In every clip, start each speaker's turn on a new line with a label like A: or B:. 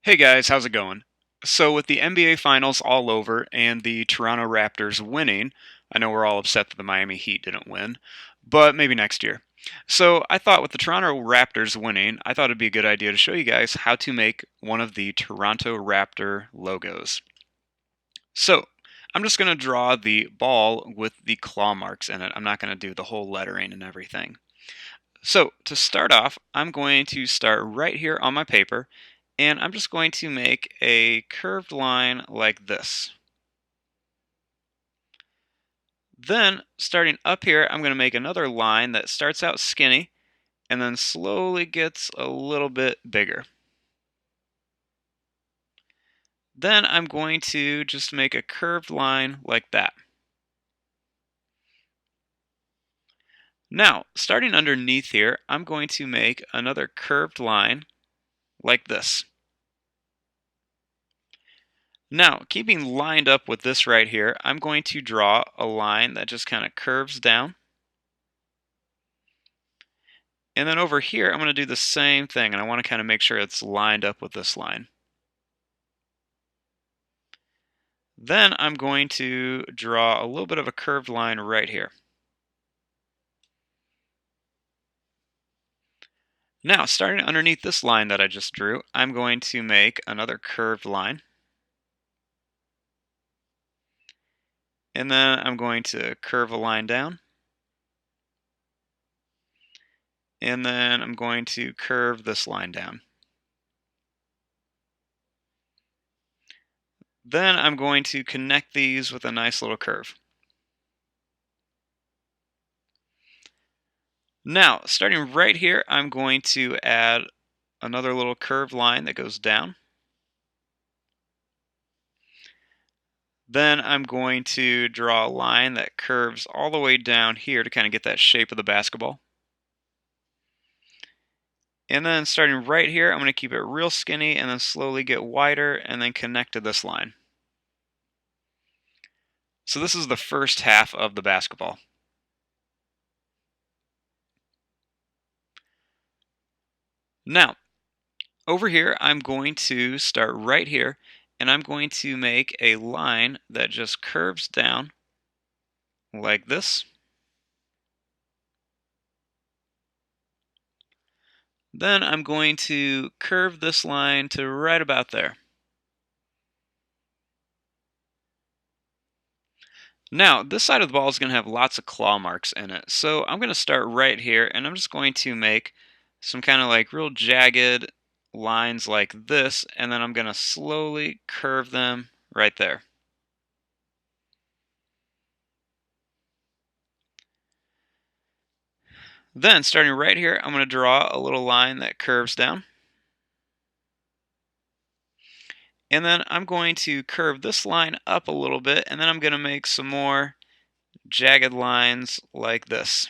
A: Hey guys, how's it going? So, with the NBA Finals all over and the Toronto Raptors winning, I know we're all upset that the Miami Heat didn't win, but maybe next year. So, I thought with the Toronto Raptors winning, I thought it'd be a good idea to show you guys how to make one of the Toronto Raptor logos. So, I'm just going to draw the ball with the claw marks in it. I'm not going to do the whole lettering and everything. So to start off, I'm going to start right here on my paper, and I'm just going to make a curved line like this. Then, starting up here, I'm going to make another line that starts out skinny and then slowly gets a little bit bigger. Then I'm going to just make a curved line like that. Now, starting underneath here, I'm going to make another curved line like this. Now, keeping lined up with this right here, I'm going to draw a line that just kind of curves down. And then over here, I'm going to do the same thing, and I want to kind of make sure it's lined up with this line. Then I'm going to draw a little bit of a curved line right here. Now, starting underneath this line that I just drew, I'm going to make another curved line. And then I'm going to curve a line down. And then I'm going to curve this line down. Then I'm going to connect these with a nice little curve. Now, starting right here, I'm going to add another little curved line that goes down. Then I'm going to draw a line that curves all the way down here to kind of get that shape of the basketball. And then starting right here, I'm going to keep it real skinny and then slowly get wider and then connect to this line. So this is the first half of the basketball. Now, over here, I'm going to start right here and I'm going to make a line that just curves down like this. Then I'm going to curve this line to right about there. Now, this side of the ball is going to have lots of claw marks in it. So I'm going to start right here and I'm just going to make some kind of like real jagged lines like this. And then I'm going to slowly curve them right there. Then starting right here, I'm going to draw a little line that curves down. And then I'm going to curve this line up a little bit. And then I'm going to make some more jagged lines like this.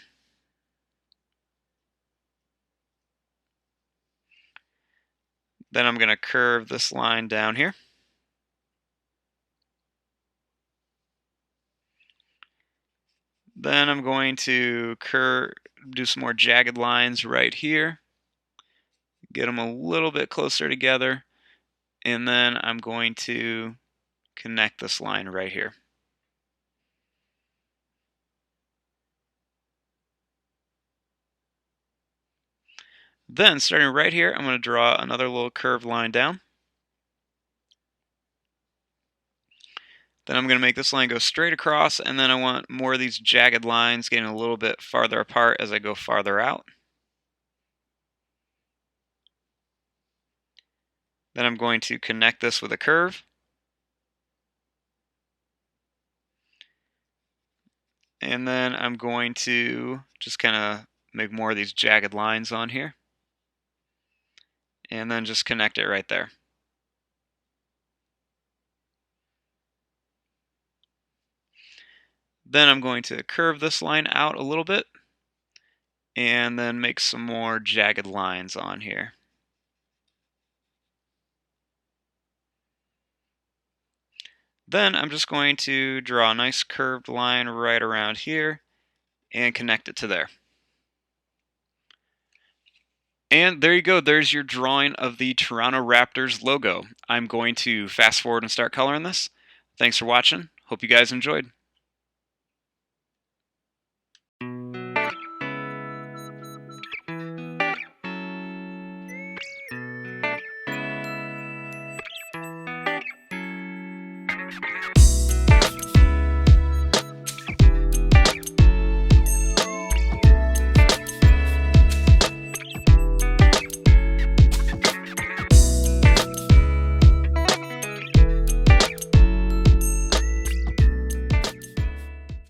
A: Then I'm going to curve this line down here. Then I'm going to do some more jagged lines right here. Get them a little bit closer together. And then I'm going to connect this line right here. Then starting right here, I'm going to draw another little curved line down. Then I'm going to make this line go straight across, and then I want more of these jagged lines getting a little bit farther apart as I go farther out. Then I'm going to connect this with a curve. And then I'm going to just kind of make more of these jagged lines on here. And then just connect it right there. Then I'm going to curve this line out a little bit and then make some more jagged lines on here. Then I'm just going to draw a nice curved line right around here and connect it to there. And there you go. There's your drawing of the Toronto Raptors logo. I'm going to fast forward and start coloring this. Thanks for watching. Hope you guys enjoyed.